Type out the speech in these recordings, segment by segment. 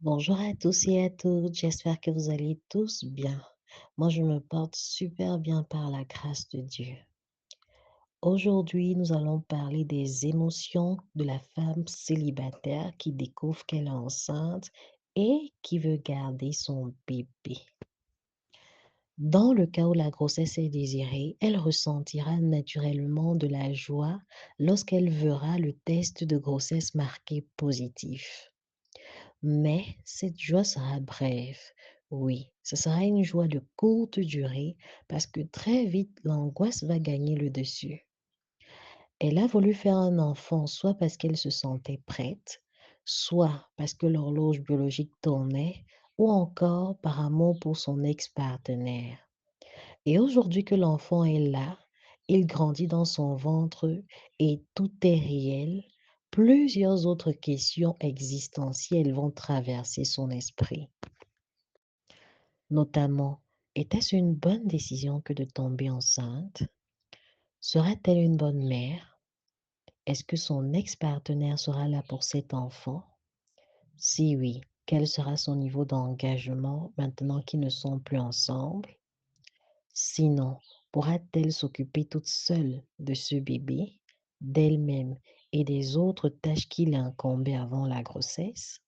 Bonjour à tous et à toutes, j'espère que vous allez tous bien. Moi, je me porte super bien par la grâce de Dieu. Aujourd'hui, nous allons parler des émotions de la femme célibataire qui découvre qu'elle est enceinte et qui veut garder son bébé. Dans le cas où la grossesse est désirée, elle ressentira naturellement de la joie lorsqu'elle verra le test de grossesse marqué positif. Mais cette joie sera brève. Oui, ce sera une joie de courte durée parce que très vite, l'angoisse va gagner le dessus. Elle a voulu faire un enfant soit parce qu'elle se sentait prête, soit parce que l'horloge biologique tournait, ou encore par amour pour son ex-partenaire. Et aujourd'hui que l'enfant est là, il grandit dans son ventre et tout est réel, plusieurs autres questions existentielles vont traverser son esprit. Notamment, était-ce une bonne décision que de tomber enceinte? Sera-t-elle une bonne mère? Est-ce que son ex-partenaire sera là pour cet enfant? Si oui, quel sera son niveau d'engagement maintenant qu'ils ne sont plus ensemble? Sinon, pourra-t-elle s'occuper toute seule de ce bébé, d'elle-même et des autres tâches qui l'incombaient avant la grossesse?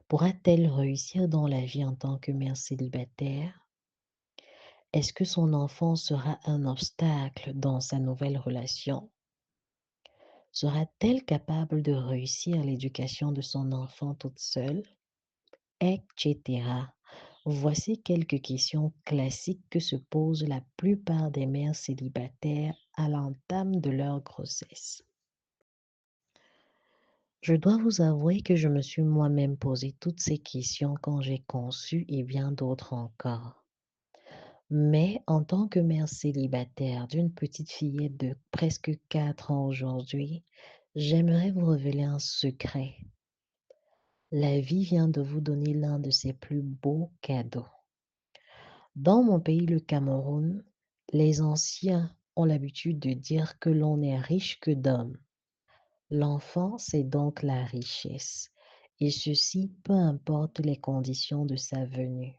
Pourra-t-elle réussir dans la vie en tant que mère célibataire? Est-ce que son enfant sera un obstacle dans sa nouvelle relation? Sera-t-elle capable de réussir l'éducation de son enfant toute seule? Etc. Voici quelques questions classiques que se posent la plupart des mères célibataires à l'entame de leur grossesse. Je dois vous avouer que je me suis moi-même posé toutes ces questions quand j'ai conçu et bien d'autres encore. Mais en tant que mère célibataire d'une petite fillette de presque 4 ans aujourd'hui, j'aimerais vous révéler un secret. La vie vient de vous donner l'un de ses plus beaux cadeaux. Dans mon pays, le Cameroun, les anciens ont l'habitude de dire que l'on est riche que d'hommes. L'enfant, c'est donc la richesse, et ceci peu importe les conditions de sa venue.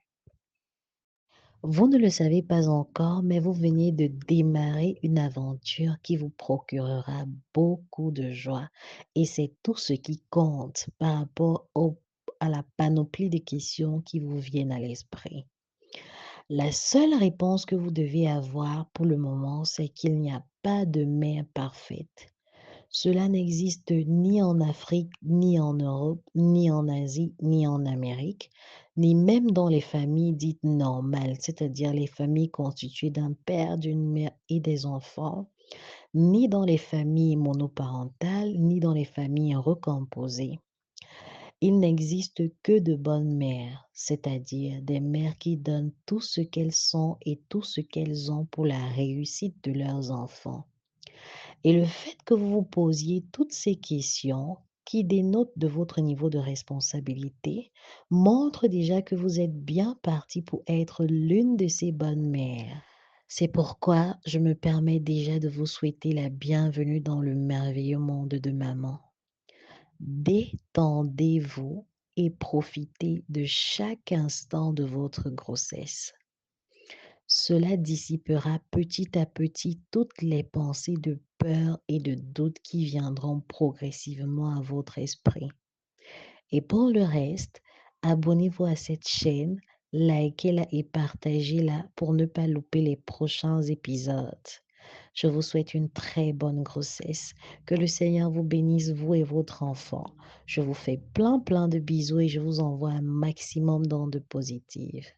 Vous ne le savez pas encore, mais vous venez de démarrer une aventure qui vous procurera beaucoup de joie et c'est tout ce qui compte par rapport à la panoplie de questions qui vous viennent à l'esprit. La seule réponse que vous devez avoir pour le moment, c'est qu'il n'y a pas de mère parfaite. Cela n'existe ni en Afrique, ni en Europe, ni en Asie, ni en Amérique, ni même dans les familles dites normales, c'est-à-dire les familles constituées d'un père, d'une mère et des enfants, ni dans les familles monoparentales, ni dans les familles recomposées. Il n'existe que de bonnes mères, c'est-à-dire des mères qui donnent tout ce qu'elles sont et tout ce qu'elles ont pour la réussite de leurs enfants. Et le fait que vous vous posiez toutes ces questions qui dénotent de votre niveau de responsabilité montre déjà que vous êtes bien parti pour être l'une de ces bonnes mères. C'est pourquoi je me permets déjà de vous souhaiter la bienvenue dans le merveilleux monde de maman. Détendez-vous et profitez de chaque instant de votre grossesse. Cela dissipera petit à petit toutes les pensées de peur et de doute qui viendront progressivement à votre esprit. Et pour le reste, abonnez-vous à cette chaîne, likez-la et partagez-la pour ne pas louper les prochains épisodes. Je vous souhaite une très bonne grossesse. Que le Seigneur vous bénisse, vous et votre enfant. Je vous fais plein de bisous et je vous envoie un maximum d'ondes positives.